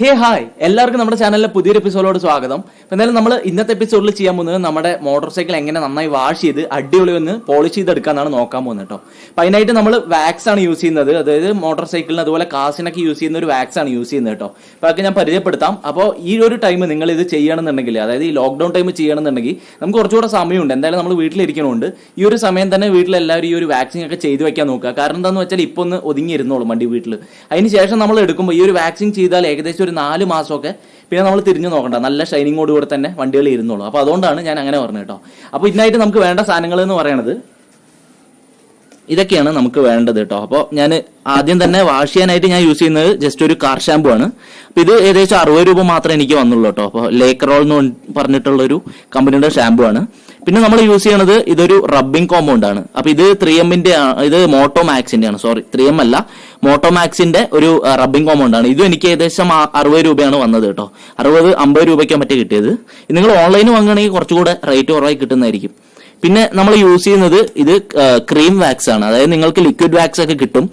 ഹേ hi, എല്ലാവർക്കും നമ്മുടെ ചാനലിലെ പുതിയൊരു എപ്പിസോഡോട് സ്വാഗതം. എന്തായാലും നമ്മൾ ഇന്നത്തെ എപ്പിസോഡിൽ ചെയ്യാൻ പോകുന്നത് നമ്മുടെ മോട്ടോർ സൈക്കിൾ എങ്ങനെ നന്നായി വാഷ് ചെയ്ത് അടിപൊളി ഒന്ന് പോളിഷ് ചെയ്തെടുക്കാനാണ് നോക്കാൻ പോകുന്നത് കേട്ടോ. അപ്പം അതിനായിട്ട് നമ്മൾ വാക്സ് ആണ് യൂസ് ചെയ്യുന്നത്. അതായത് മോട്ടോർ സൈക്കിളിന് അതുപോലെ കാസിനൊക്കെ യൂസ് ചെയ്യുന്ന ഒരു വാക്സ് ആണ് യൂസ് ചെയ്യുന്നത് കേട്ടോ. അപ്പോൾ അതൊക്കെ ഞാൻ പരിചയപ്പെടുത്താം. അപ്പോൾ ഈ ഒരു ടൈം നിങ്ങൾ ഇത് ചെയ്യണമെന്നുണ്ടെങ്കിൽ, അതായത് ഈ ലോക്ക്ഡൌൺ ടൈം ചെയ്യണമെന്നുണ്ടെങ്കിൽ നമുക്ക് കുറച്ചുകൂടെ സമയമുണ്ട്. എന്തായാലും നമ്മൾ വീട്ടിലിരിക്കണമുണ്ട്. ഈ ഒരു സമയം തന്നെ വീട്ടിലെല്ലാവരും ഈ ഒരു വാക്സിൻ ഒക്കെ ചെയ്ത് വെക്കാൻ നോക്കുക. കാരണം എന്താണെന്ന് വെച്ചാൽ ഇപ്പോൾ ഒന്ന് ഒതുങ്ങിയിരുന്നോളും വണ്ടി വീട്ടിൽ. അതിന് ശേഷം നമ്മൾ എടുക്കുമ്പോൾ ഈ ഒരു വാക്സിൻ ചെയ്താൽ ഏകദേശം ഒരു 4 മാസമൊക്കെ പിന്നെ നമ്മൾ തിരിഞ്ഞു നോക്കണ്ട, നല്ല ഷൈനിങ്ങോടുകൂടെ തന്നെ വണ്ടികൾ ഇരുന്നോളൂ. അപ്പോൾ അതുകൊണ്ടാണ് ഞാൻ അങ്ങനെ പറഞ്ഞത് കേട്ടോ. അപ്പോൾ ഇതിനായിട്ട് നമുക്ക് വേണ്ട സാധനങ്ങൾ എന്ന് പറയുന്നത് ഇതൊക്കെയാണ് നമുക്ക് വേണ്ടത് കേട്ടോ. അപ്പോൾ ഞാൻ ആദ്യം തന്നെ വാഷ് ചെയ്യാനായിട്ട് ഞാൻ യൂസ് ചെയ്യുന്നത് ജസ്റ്റ് ഒരു കാർ ഷാമ്പു ആണ്. അപ്പോൾ ഇത് ഏകദേശം 60 രൂപ മാത്രമേ എനിക്ക് വന്നുള്ളൂ കേട്ടോ. അപ്പോൾ ലേക്കറോൾ എന്ന് പറഞ്ഞിട്ടുള്ളൊരു കമ്പനിയുടെ ഷാമ്പു ആണ്. പിന്നെ നമ്മൾ യൂസ് ചെയ്യണത് ഇതൊരു റബ്ബിംഗ് കോമ്പൗണ്ട് ആണ്. അപ്പൊ ഇത് 3M-ന്റെ, ഇത് മോട്ടോമാക്സിന്റെ ആണ്. സോറി, 3M അല്ല, മോട്ടോമാക്സിന്റെ ഒരു റബ്ബിംഗ് കോമ്പൗണ്ട് ആണ്. ഇതും എനിക്ക് ഏകദേശം 60 രൂപയാണ് വന്നത് കേട്ടോ. 60-50 രൂപയ്ക്ക് മറ്റേ കിട്ടിയത്. നിങ്ങൾ ഓൺലൈനിൽ വാങ്ങുകയാണെങ്കിൽ കുറച്ചുകൂടെ റേറ്റ് കുറവായി കിട്ടുന്നതായിരിക്കും. പിന്നെ നമ്മൾ യൂസ് ചെയ്യുന്നത് ഇത് ക്രീം വാക്സ് ആണ്. അതായത് നിങ്ങൾക്ക് ലിക്വിഡ് വാക്സ് ഒക്കെ കിട്ടും,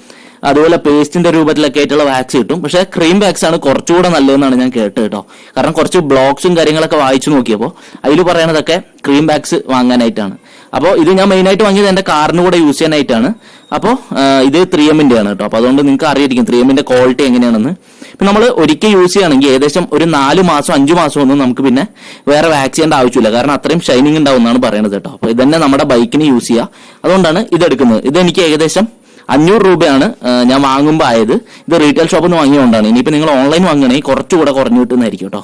അതുപോലെ പേസ്റ്റിന്റെ രൂപത്തിലൊക്കെ ആയിട്ടുള്ള വാക്സ് കിട്ടും. പക്ഷേ ക്രീം വാക്സ് ആണ് കുറച്ചുകൂടെ നല്ലതെന്നാണ് ഞാൻ കേട്ടത് കേട്ടോ. കാരണം കുറച്ച് ബ്ലോഗ്സും കാര്യങ്ങളൊക്കെ വായിച്ചു നോക്കിയപ്പോൾ അതിൽ പറയണതൊക്കെ ക്രീം വാക്സ് വാങ്ങാനായിട്ടാണ്. അപ്പോൾ ഇത് ഞാൻ മെയിനായിട്ട് വാങ്ങിയത് എൻ്റെ കാറിന് കൂടെ യൂസ് ചെയ്യാനായിട്ടാണ്. അപ്പോൾ ഇത് 3M-ന്റെ ആണ് കേട്ടോ. അപ്പോൾ അതുകൊണ്ട് നിങ്ങൾക്ക് അറിയായിരിക്കും 3M-ന്റെ ക്വാളിറ്റി എങ്ങനെയാണെന്ന്. ഇപ്പം നമ്മൾ ഒരിക്കൽ യൂസ് ചെയ്യുകയാണെങ്കിൽ ഏകദേശം ഒരു 4 മാസം 5 മാസം ഒന്നും നമുക്ക് പിന്നെ വേറെ വാക്സ് ചെയ്യേണ്ട ആവശ്യമില്ല. കാരണം അത്രയും ഷൈനിങ് ഉണ്ടാവും എന്നാണ് പറയുന്നത് കേട്ടോ. അപ്പോൾ ഇതന്നെ നമ്മുടെ ബൈക്കിന് യൂസ് ചെയ്യുക. അതുകൊണ്ടാണ് ഇതെടുക്കുന്നത്. ഇതെനിക്ക് ഏകദേശം 500 രൂപയാണ് ഞാൻ വാങ്ങുമ്പോൾ ആയത്. ഇത് റീറ്റെയിൽ ഷോപ്പിൽ നിന്ന് വാങ്ങിയതുകൊണ്ടാണ്. ഇനിയിപ്പോൾ നിങ്ങൾ ഓൺലൈൻ വാങ്ങുകയാണെങ്കിൽ കുറച്ചുകൂടെ കുറഞ്ഞു കിട്ടുന്നതായിരിക്കും കേട്ടോ.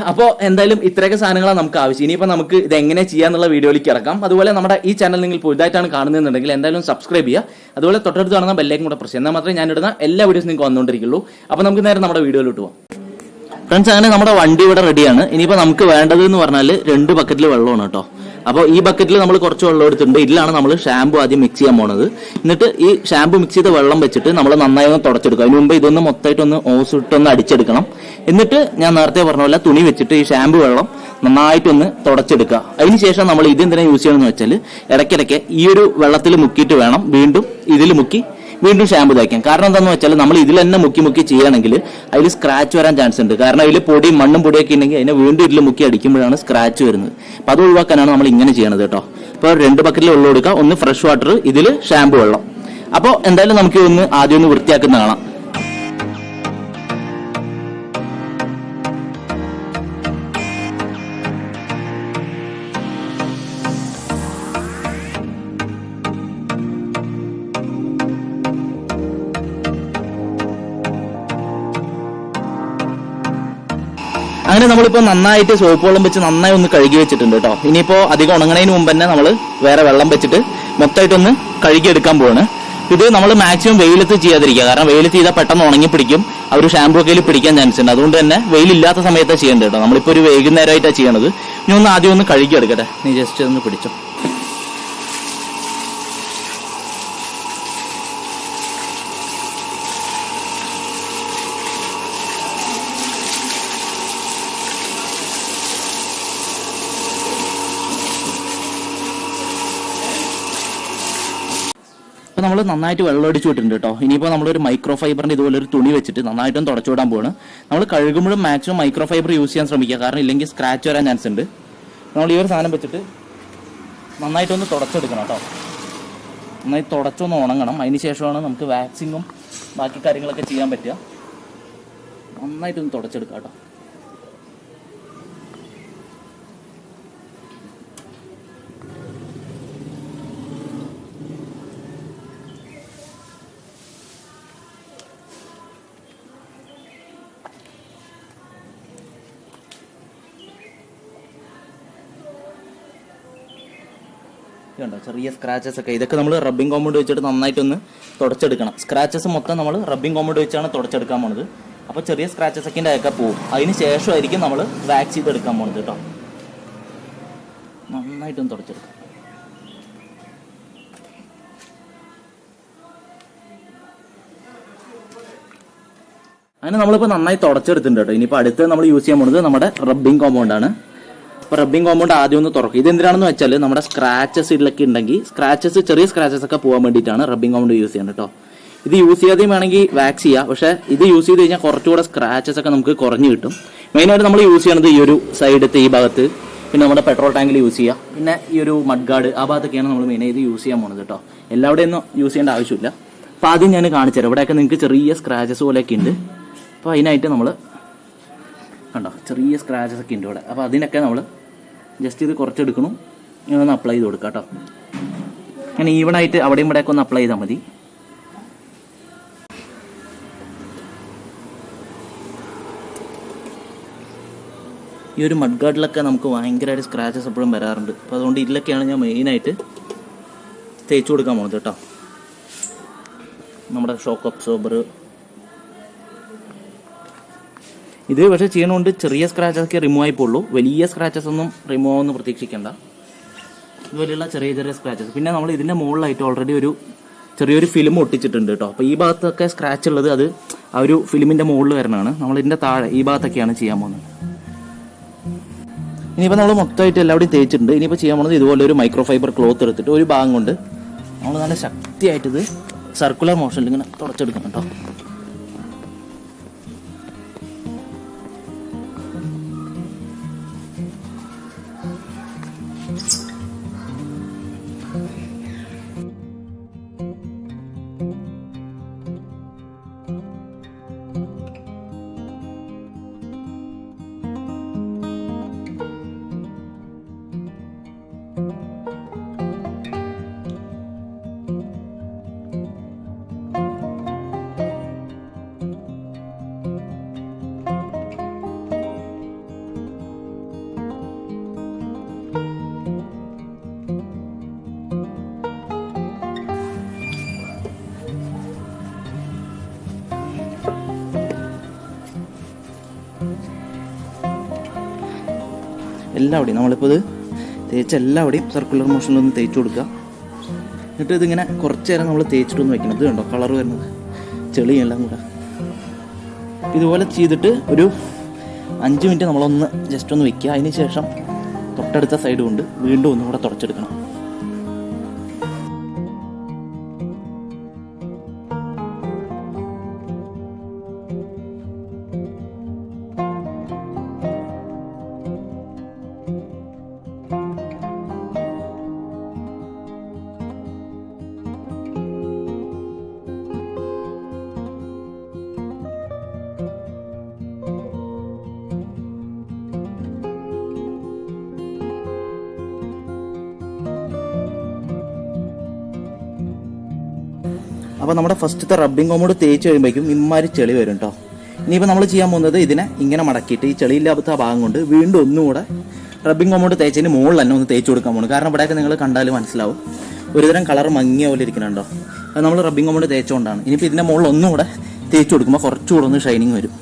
അപ്പോൾ എന്തായാലും ഇത്രയൊക്കെ സാധനങ്ങളാണ് നമുക്ക് ആവശ്യം. ഇനിയിപ്പോൾ നമുക്ക് ഇത് എങ്ങനെ ചെയ്യാന്നുള്ള വീഡിയോയിലേക്ക് ഇറക്കാം. അതുപോലെ നമ്മുടെ ഈ ചാനൽ നിങ്ങൾ പുതുതായിട്ടാണ് കാണുന്നതെന്നുണ്ടെങ്കിൽ എന്തായാലും സബ്സ്ക്രൈബ് ചെയ്യുക. അതുപോലെ തൊട്ടടുത്ത് കാണുന്ന ബെല്ലൈക്കൻ കൂടെ പ്രസ് ചെയ്യുക. എന്നാൽ മാത്രമേ ഞാൻ ഇടുന്ന എല്ലാ വീഡിയോസും നിങ്ങൾക്ക് വന്നുകൊണ്ടിരിക്കുള്ളൂ. അപ്പോൾ നമുക്ക് നേരെ നമ്മുടെ വീഡിയോയിലോട്ട് പോകാം. ഫ്രണ്ട്സ്, അങ്ങനെ നമ്മുടെ വണ്ടി ഇവിടെ റെഡിയാണ്. ഇനിയിപ്പോൾ നമുക്ക് വേണ്ടത് എന്ന് പറഞ്ഞാൽ 2 ബക്കറ്റിൽ വെള്ളമാണ് കേട്ടോ. അപ്പോൾ ഈ ബക്കറ്റിൽ നമ്മൾ കുറച്ച് വെള്ളം എടുത്തിട്ടുണ്ട്. ഇതിലാണ് നമ്മൾ ഷാമ്പു ആദ്യം മിക്സ് ചെയ്യാൻ പോണത്. എന്നിട്ട് ഈ ഷാമ്പു മിക്സ് ചെയ്ത വെള്ളം വെച്ചിട്ട് നമ്മൾ നന്നായി ഒന്ന് തുടച്ചെടുക്കും. അതിന് മുമ്പ് ഇതൊന്ന് മൊത്തമായിട്ടൊന്ന് ഓസ് ഇട്ടൊന്ന് അടിച്ചെടുക്കണം. എന്നിട്ട് ഞാൻ നേരത്തെ പറഞ്ഞ പോലെ തുണി വെച്ചിട്ട് ഈ ഷാമ്പു വെള്ളം നന്നായിട്ടൊന്ന് തുടച്ചെടുക്കുക. അതിനുശേഷം നമ്മൾ ഇത് എന്തിനാ യൂസ് ചെയ്യണമെന്ന് വെച്ചാൽ ഇടയ്ക്കിടയ്ക്ക് ഈ ഒരു വെള്ളത്തിൽ മുക്കിയിട്ട് വേണം വീണ്ടും ഇതിൽ മുക്കി വീണ്ടും ഷാമ്പു തേക്കാം. കാരണം എന്താണെന്ന് വെച്ചാൽ നമ്മൾ ഇതിൽ തന്നെ മുക്കി ചെയ്യുകയാണെങ്കിൽ അതിൽ സ്ക്രാച്ച് വരാൻ ചാൻസ് ഉണ്ട്. കാരണം അതിൽ പൊടിയും മണ്ണും പൊടിയൊക്കെ ഉണ്ടെങ്കിൽ അതിനെ വീണ്ടും ഇതിൽ മുക്കി അടിക്കുമ്പോഴാണ് സ്ക്രാച്ച് വരുന്നത്. അപ്പം അത് ഒഴിവാക്കാനാണ് നമ്മൾ ഇങ്ങനെ ചെയ്യണത് കേട്ടോ. അപ്പോൾ 2 ബക്കറ്റിൽ വെള്ളം എടുക്കുക, ഒന്ന് ഫ്രഷ് വാട്ടർ, ഇതിൽ ഷാമ്പു വെള്ളം. അപ്പോൾ എന്തായാലും നമുക്ക് ഒന്ന് ആദ്യം ഒന്ന് വൃത്തിയാക്കുന്ന കാണാം. അങ്ങനെ നമ്മളിപ്പോൾ നന്നായിട്ട് സോപ്പ് വെള്ളം വെച്ച് നന്നായി ഒന്ന് കഴുകി വെച്ചിട്ടുണ്ട് കേട്ടോ. ഇനിയിപ്പോൾ അധികം ഉണങ്ങണതിന് മുമ്പ് തന്നെ നമ്മൾ വേറെ വെള്ളം വെച്ചിട്ട് മൊത്തമായിട്ടൊന്ന് കഴുകിയെടുക്കാൻ പോവാണ്. ഇത് നമ്മൾ മാക്സിമം വെയിലത്ത് ചെയ്യാതിരിക്കുക. കാരണം വെയിലത്ത് ചെയ്താൽ പെട്ടെന്ന് ഉണങ്ങി പിടിക്കും. ആ ഒരു ഷാമ്പു ഒക്കെ പിടിക്കാൻ ചാൻസ് ഉണ്ട്. അതുകൊണ്ട് തന്നെ വെയിലില്ലാത്ത സമയത്താണ് ചെയ്യേണ്ടത് കേട്ടോ. നമ്മളിപ്പോൾ ഒരു വൈകുന്നേരമായിട്ടാണ് ചെയ്യണത്. ഇനി ഒന്ന് ആദ്യം ഒന്ന് കഴുകിയെടുക്കട്ടെ. നീ ജസ്റ്റ് ഒന്ന് പിടിച്ചോ. അപ്പോൾ നമ്മൾ നന്നായിട്ട് വെള്ളം അടിച്ചു വിട്ടിട്ടുണ്ട് കേട്ടോ. ഇനിയിപ്പോൾ നമ്മളൊരു മൈക്രോ ഫൈബറിൻ്റെ ഇതുപോലെ ഒരു തുണി വെച്ചിട്ട് നന്നായിട്ടും തുടച്ചു വിടാൻ പോവാണ്. നമ്മൾ കഴുകുമ്പോഴും മാക്സിമം മൈക്രോ ഫൈബർ യൂസ് ചെയ്യാൻ ശ്രമിക്കുക. കാരണം ഇല്ലെങ്കിൽ സ്ക്രാച്ച് വരാൻ ചാൻസ് ഉണ്ട്. നമ്മൾ ഈ ഒരു സാധനം വെച്ചിട്ട് നന്നായിട്ടൊന്ന് തുടച്ചെടുക്കണം കേട്ടോ. നന്നായി തുടച്ചൊന്ന് ഉണങ്ങണം. അതിന് ശേഷമാണ് നമുക്ക് വാക്സിങ്ങും ബാക്കി കാര്യങ്ങളൊക്കെ ചെയ്യാൻ പറ്റുക. നന്നായിട്ടൊന്ന് തുടച്ചെടുക്കാം കേട്ടോ. ഇതുണ്ടോ ചെറിയ സ്ക്രാച്ചസ് ഒക്കെ, ഇതൊക്കെ നമ്മൾ റബ്ബിംഗ് കോമ്പൗണ്ട് വെച്ചിട്ട് നന്നായിട്ടൊന്ന് തുടച്ചെടുക്കണം. സ്ക്രാച്ചസ് മൊത്തം നമ്മൾ റബ്ബിംഗ് കോമ്പൗണ്ട് വെച്ചാണ് തുടച്ചെടുക്കാൻ പോണത്. അപ്പോൾ ചെറിയ സ്ക്രാച്ചസ് ഒക്കെ ഒക്കെ പോകും. അതിന് ശേഷമായിരിക്കും നമ്മൾ വാക്സ് ചെയ്തെടുക്കാൻ പോണത് കേട്ടോ. നന്നായിട്ടൊന്ന് തുടച്ചെടുക്കാം. അങ്ങനെ നമ്മളിപ്പോൾ നന്നായി തുടച്ചെടുത്തിട്ടുണ്ട് കേട്ടോ. ഇനിയിപ്പോൾ അടുത്ത് നമ്മൾ യൂസ് ചെയ്യാൻ പോകുന്നത് നമ്മുടെ റബ്ബിംഗ് കോമ്പൗണ്ട് ആണ്. അപ്പോൾ റബ്ബിംഗ് കോമ്പൗണ്ട് ആദ്യം ഒന്ന് തുറക്കും. ഇത് എന്തിനാണെന്ന് വെച്ചാൽ നമ്മുടെ സ്ക്രാച്ചസ് ഇതിലൊക്കെ ഉണ്ടെങ്കിൽ ചെറിയ സ്ക്രാച്ചസ് ഒക്കെ പോകാൻ വേണ്ടിയിട്ടാണ് റബ്ബിംഗ് കോമ്പൗണ്ട് യൂസ് ചെയ്യുന്നത് കേട്ടോ. ഇത് യൂസ് ചെയ്യാതെയും വേണമെങ്കിൽ വാക്സ് ചെയ്യാം, പക്ഷേ ഇത് യൂസ് ചെയ്ത് കഴിഞ്ഞാൽ കുറച്ചുകൂടെ സ്ക്രാച്ചസ് ഒക്കെ നമുക്ക് കുറഞ്ഞു കിട്ടും. മെയിനായിട്ട് നമ്മൾ യൂസ് ചെയ്യണത് ഈ ഒരു സൈഡത്തെ ഈ ഭാഗത്ത്, പിന്നെ നമ്മുടെ പെട്രോൾ ടാങ്കിൽ യൂസ് ചെയ്യുക, പിന്നെ ഈ ഒരു മഡ് ഗാർഡ് ആ ഭാഗത്തൊക്കെയാണ് നമ്മൾ മെയിനായിട്ട് യൂസ് ചെയ്യാൻ പോകുന്നത് കേട്ടോ. എല്ലാവിടെയും ഒന്നും യൂസ് ചെയ്യേണ്ട ആവശ്യമില്ല. അപ്പോൾ ആദ്യം ഞാൻ കാണിച്ചു തരാം. ഇവിടെയൊക്കെ നിങ്ങൾക്ക് ചെറിയ സ്ക്രാച്ചസ് പോലെയൊക്കെ ഉണ്ട്. അപ്പോൾ അതിനായിട്ട് നമ്മൾ കണ്ടോ ചെറിയ സ്ക്രാച്ചസ് ഒക്കെ ഉണ്ട് ഇവിടെ. അപ്പോൾ അതിനൊക്കെ നമ്മൾ ജസ്റ്റ് ഇത് കുറച്ചെടുക്കണം, ഇങ്ങനെ ഒന്ന് അപ്ലൈ ചെയ്ത് കൊടുക്കാം കേട്ടോ. അങ്ങനെ ഈവണായിട്ട് അവിടെയും ഇവിടെയൊക്കെ ഒന്ന് അപ്ലൈ ചെയ്താൽ മതി. ഈ ഒരു മഡ് ഗാർഡിലൊക്കെ നമുക്ക് ഭയങ്കരമായിട്ട് സ്ക്രാച്ചസ് എപ്പോഴും വരാറുണ്ട്. അപ്പോൾ അതുകൊണ്ട് ഇതിലൊക്കെയാണ് ഞാൻ മെയിനായിട്ട് തേച്ച് കൊടുക്കാൻ പോകുന്നത് കേട്ടോ. നമ്മുടെ ഷോക്ക് അബ്സോർബർ ഇത് പക്ഷേ ചെയ്യണോണ്ട് ചെറിയ സ്ക്രാച്ചസൊക്കെ റിമൂവ് ആയിപ്പോളൂ. വലിയ സ്ക്രാച്ചസ് ഒന്നും റിമൂവ് ആവുമെന്ന് പ്രതീക്ഷിക്കേണ്ട. ഇതുപോലെയുള്ള ചെറിയ ചെറിയ സ്ക്രാച്ചസ്. പിന്നെ നമ്മൾ ഇതിൻ്റെ മുകളിലായിട്ട് ഓൾറെഡി ഒരു ചെറിയൊരു ഫിലിം ഒട്ടിച്ചിട്ടുണ്ട് കേട്ടോ. അപ്പോൾ ഈ ഭാഗത്തൊക്കെ സ്ക്രാച്ച് ഉള്ളത് അത് ആ ഒരു ഫിലിമിൻ്റെ മുകളിൽ വരണതാണ്. നമ്മളിതിൻ്റെ താഴെ ഈ ഭാഗത്തൊക്കെയാണ് ചെയ്യാൻ പോകുന്നത്. ഇനിയിപ്പോൾ നമ്മൾ മൊത്തമായിട്ട് എല്ലാവരുടെയും തേച്ചിട്ടുണ്ട്. ഇനിയിപ്പോൾ ചെയ്യാൻ പോകുന്നത് ഇതുപോലെ ഒരു മൈക്രോ ഫൈബർ ക്ലോത്ത് എടുത്തിട്ട് ഒരു ഭാഗം കൊണ്ട് നമ്മൾ നല്ല ശക്തിയായിട്ടിത് സർക്കുലർ മോഷനിൽ ഇങ്ങനെ തുടച്ചെടുക്കണം കേട്ടോ. എല്ലാവിടെയും നമ്മളിപ്പോൾ ഇത് തേച്ച് എല്ലാവിടെയും സർക്കുലർ മോഷനിലൊന്ന് തേച്ച് കൊടുക്കുക. എന്നിട്ട് ഇതിങ്ങനെ കുറച്ച് നേരം നമ്മൾ തേച്ചിട്ടൊന്ന് വെക്കണം. ഇത് കണ്ടോ കളർ വരുന്നത്, ചെളിയെല്ലാം കൂടെ. ഇതുപോലെ ചെയ്തിട്ട് ഒരു 5 മിനിറ്റ് നമ്മളൊന്ന് ജസ്റ്റ് ഒന്ന് വെക്കുക. അതിന് ശേഷം തൊട്ടടുത്ത സൈഡ് കൊണ്ട് വീണ്ടും ഒന്നും കൂടെ തുടച്ചെടുക്കണം. അപ്പോൾ നമ്മുടെ ഫസ്റ്റത്തെ റബ്ബിംഗ് കോമ്പൗണ്ട് തേച്ച് കഴിയുമ്പോഴേക്കും ഇമ്മാതിരി ചെളി വരും കേട്ടോ. ഇനിയിപ്പോൾ നമ്മൾ ചെയ്യാൻ പോകുന്നത് ഇതിനെ ഇങ്ങനെ മടക്കിയിട്ട് ഈ ചെളിയില്ലാത്ത ആ ഭാഗം കൊണ്ട് വീണ്ടും ഒന്നുകൂടെ റബ്ബിംഗ് കോമ്പൗണ്ട് തേച്ചതിന് മുകളിൽ തന്നെ ഒന്ന് തേച്ച് കൊടുക്കാൻ പോകുന്നു. കാരണം ഇവിടെയൊക്കെ നിങ്ങൾ കണ്ടാൽ മനസ്സിലാവും ഒരുതരം കളർ മങ്ങിയ പോലെ ഇരിക്കുന്നുണ്ടോ. അത് നമ്മൾ റബ്ബിംഗ് കോമ്പൗണ്ട് തേച്ചുകൊണ്ടാണ്. ഇനിയിപ്പോൾ ഇതിൻ്റെ മുകളിൽ ഒന്നുകൂടെ തേച്ച് കൊടുക്കുമ്പോൾ കുറച്ചുകൂടെ ഒന്ന് ഷൈനിങ് വരും.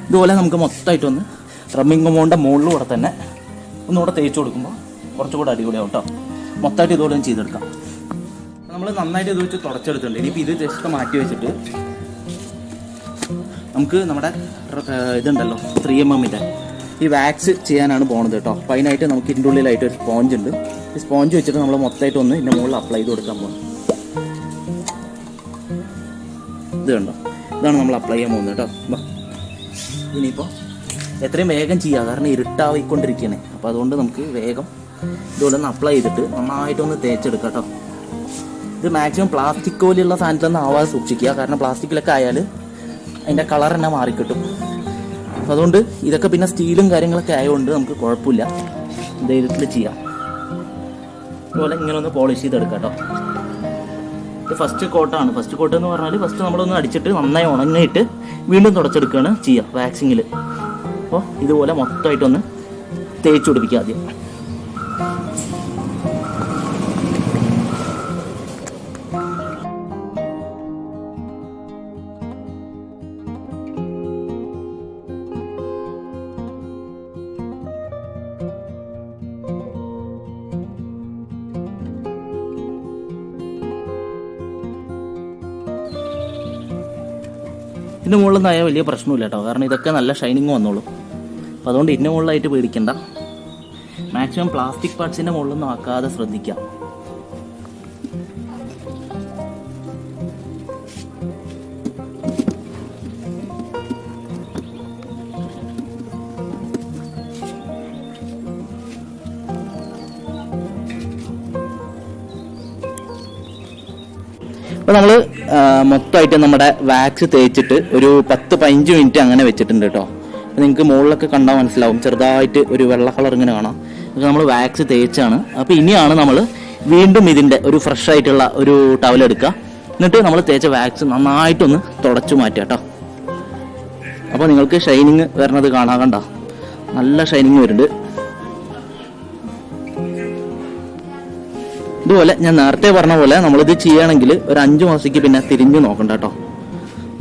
ഇതുപോലെ നമുക്ക് മൊത്തമായിട്ടൊന്ന് റബ്ബിംഗ് കോമ്പൗണ്ടിൻ്റെ മുകളിലൂടെ തന്നെ ഒന്നുകൂടെ തേച്ച് കൊടുക്കുമ്പോൾ കുറച്ചുകൂടെ അടിപൊളിയാവും കേട്ടോ. മൊത്തമായിട്ട് ഇതുപോലെ ഒന്ന് ചെയ്തെടുക്കാം. നമ്മൾ നന്നായിട്ട് ഇത് വെച്ച് തുടച്ചെടുത്തിട്ടുണ്ട്. ഇനിയിപ്പോൾ ഇത് ജസ്റ്റ് മാറ്റി വെച്ചിട്ട് നമുക്ക് നമ്മുടെ ഇതുണ്ടല്ലോ 3mm ഈ വാക്സ് ചെയ്യാനാണ് പോണത് കേട്ടോ. അപ്പോൾ അതിനായിട്ട് നമുക്ക് ഇതിൻ്റെ ഉള്ളിലായിട്ട് ഒരു സ്പോഞ്ച് ഉണ്ട്. ഈ സ്പോഞ്ച് വെച്ചിട്ട് നമ്മൾ മൊത്തമായിട്ട് ഒന്ന് ഇതിൻ്റെ മുകളിൽ അപ്ലൈ ചെയ്ത് കൊടുക്കാൻ പോകുന്നത്. ഇത് കണ്ടോ, ഇതാണ് നമ്മൾ അപ്ലൈ ചെയ്യാൻ പോകുന്നത് കേട്ടോ. ഇനിയിപ്പോൾ എത്രയും വേഗം ചെയ്യുക, കാരണം ഇരുട്ടായിക്കൊണ്ടിരിക്കുകയാണ്. അപ്പോൾ അതുകൊണ്ട് നമുക്ക് വേഗം ഇതുപോലെ ഒന്ന് അപ്ലൈ ചെയ്തിട്ട് നന്നായിട്ടൊന്ന് തേച്ചെടുക്കാം കേട്ടോ. ഇത് മാക്സിമം പ്ലാസ്റ്റിക് പോലെയുള്ള സാധനത്തിലൊന്നും ആവാതെ സൂക്ഷിക്കുക, കാരണം പ്ലാസ്റ്റിക്കിലൊക്കെ ആയാൽ അതിൻ്റെ കളർ തന്നെ മാറിക്കിട്ടും. അപ്പോൾ അതുകൊണ്ട് ഇതൊക്കെ പിന്നെ സ്റ്റീലും കാര്യങ്ങളൊക്കെ ആയതുകൊണ്ട് നമുക്ക് കുഴപ്പമില്ല, ധൈര്യത്തിൽ ചെയ്യാം. അതുപോലെ ഇങ്ങനെ ഒന്ന് പോളിഷ് ചെയ്തെടുക്കാം കേട്ടോ. ഇത് ഫസ്റ്റ് കോട്ടാണ്. ഫസ്റ്റ് കോട്ട് എന്ന് പറഞ്ഞാൽ ഫസ്റ്റ് നമ്മളൊന്ന് അടിച്ചിട്ട് നന്നായി ഉണങ്ങിയിട്ട് വീണ്ടും തുടച്ചെടുക്കുകയാണ് ചെയ്യുക വാക്സിങ്ങിൽ. അപ്പോൾ ഇതുപോലെ മൊത്തമായിട്ടൊന്ന് തേച്ച് പിടിപ്പിക്കുക ആദ്യം. ഇതിൻ്റെ മുകളിലൊന്നും ആയാൽ വലിയ പ്രശ്നമില്ല കേട്ടോ, കാരണം ഇതൊക്കെ നല്ല ഷൈനിങ് വന്നോളും. അപ്പോൾ അതുകൊണ്ട് ഇതിൻ്റെ മുകളിലായിട്ട് പേടിക്കണ്ട. മാക്സിമം പ്ലാസ്റ്റിക് പാർട്സിൻ്റെ മുകളിലൊന്നും ആക്കാതെ ശ്രദ്ധിക്കാം. അപ്പോൾ നമ്മൾ മൊത്തമായിട്ട് നമ്മുടെ വാക്സ് തേച്ചിട്ട് ഒരു 10-15 മിനിറ്റ് അങ്ങനെ വെച്ചിട്ടുണ്ട് കേട്ടോ. അപ്പോൾ നിങ്ങൾക്ക് മുകളിലൊക്കെ കണ്ടാൽ മനസ്സിലാവും, ചെറുതായിട്ട് ഒരു വെള്ള കളർ ഇങ്ങനെ കാണാം. ഇത് നമ്മൾ വാക്സ് തേച്ചാണ്. അപ്പോൾ ഇനിയാണ് നമ്മൾ വീണ്ടും ഇതിൻ്റെ ഒരു ഫ്രഷ് ആയിട്ടുള്ള ഒരു ടവൽ എടുക്കുക. എന്നിട്ട് നമ്മൾ തേച്ച വാക്സ് നന്നായിട്ടൊന്ന് തുടച്ചു മാറ്റുക കേട്ടോ. അപ്പോൾ നിങ്ങൾക്ക് ഷൈനിങ് വരണത് കാണാൻ കണ്ട, നല്ല ഷൈനിങ് വരുന്നുണ്ട്. ഇതുപോലെ ഞാൻ നേരത്തെ പറഞ്ഞ പോലെ നമ്മളിത് ചെയ്യുകയാണെങ്കിൽ ഒരു 5 മാസത്തേക്ക് പിന്നെ തിരിഞ്ഞു നോക്കണ്ട കേട്ടോ.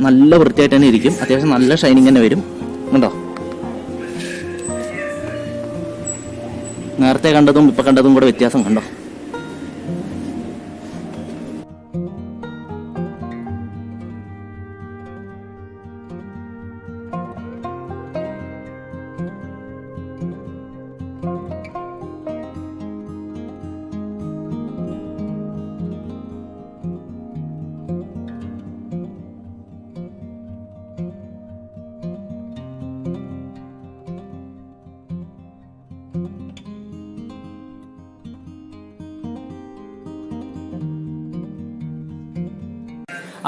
നല്ല വൃത്തിയായിട്ട് തന്നെ ഇരിക്കും, അത്യാവശ്യം നല്ല ഷൈനിങ് തന്നെ വരും. കണ്ടോ, നേരത്തെ കണ്ടതും ഇപ്പം കണ്ടതും കൂടെ വ്യത്യാസം കണ്ടോ.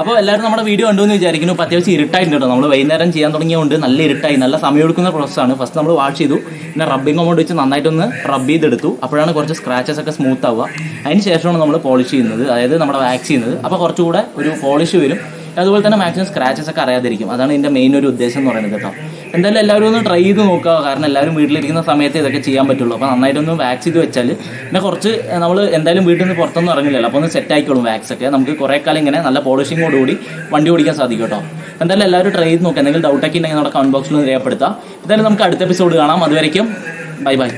അപ്പോൾ എല്ലാവരും നമ്മുടെ വീഡിയോ കണ്ടുവെന്ന് വിചാരിക്കുന്നു. ഇപ്പോൾ അത്യാവശ്യം ഇരുട്ടായിട്ടുണ്ട് കേട്ടോ. നമ്മൾ വൈകുന്നേരം ചെയ്യാൻ തുടങ്ങിയതുകൊണ്ട് നല്ല ഇരുട്ടായി, നല്ല സമയം എടുക്കുന്ന പ്രോസസ്സാണ്. ഫസ്റ്റ് നമ്മൾ വാഷ് ചെയ്തു, പിന്നെ റബ്ബിംഗ് അമൗണ്ട് വെച്ച് നന്നായിട്ടൊന്ന് റബ്ബ് ചെയ്തെടുത്തു. അപ്പോഴാണ് കുറച്ച് സ്ക്രാച്ചസ് ഒക്കെ സ്മൂത്ത് ആവുക. അതിന് ശേഷമാണ് നമ്മൾ പോളിഷ് ചെയ്യുന്നത്, അതായത് നമ്മുടെ വാക്സ് ചെയ്യുന്നത്. അപ്പോൾ കുറച്ചുകൂടെ ഒരു പോളിഷ് വരും. അതുപോലെ തന്നെ മാക്സിമം സ്ക്രാച്ചസ് ഒക്കെ അറിയാതിരിക്കും. അതാണ് ഇതിൻ്റെ മെയിൻ ഒരു ഉദ്ദേശം എന്ന് പറയുന്നത് കേട്ടോ. എന്തായാലും എല്ലാവരും ഒന്ന് ട്രൈ ചെയ്ത് നോക്കുക, കാരണം എല്ലാവരും വീട്ടിലിരിക്കുന്ന സമയത്ത് ഇതൊക്കെ ചെയ്യാൻ പറ്റുള്ളൂ. അപ്പോൾ നന്നായിട്ടൊന്ന് വാക്സ് ചെയ്ത് വെച്ചാൽ പിന്നെ കുറച്ച് നമ്മൾ എന്തായാലും വീട്ടിൽ നിന്ന് പുറത്തൊന്നും ഇറങ്ങില്ലല്ലോ, അപ്പോൾ ഒന്ന് സെറ്റ് ആയിക്കോളും വാക്സ് ഒക്കെ. നമുക്ക് കുറേ കാലം ഇങ്ങനെ നല്ല പോളിഷിങ്ങോടുകൂടി വണ്ടി ഓടിക്കാൻ സാധിക്കും കേട്ടോ. എന്തായാലും എല്ലാവരും ട്രൈ ചെയ്ത് നോക്കുക. എന്തെങ്കിലും ഡൗട്ടൊക്കെ ഉണ്ടെങ്കിൽ നമ്മുടെ കമന്റ് ബോക്സിൽ ഒന്ന് രേഖപ്പെടുത്താം. എന്തായാലും നമുക്ക് അടുത്ത എപ്പിസോഡ് കാണാം. അതുവരയ്ക്കും ബൈ ബൈ.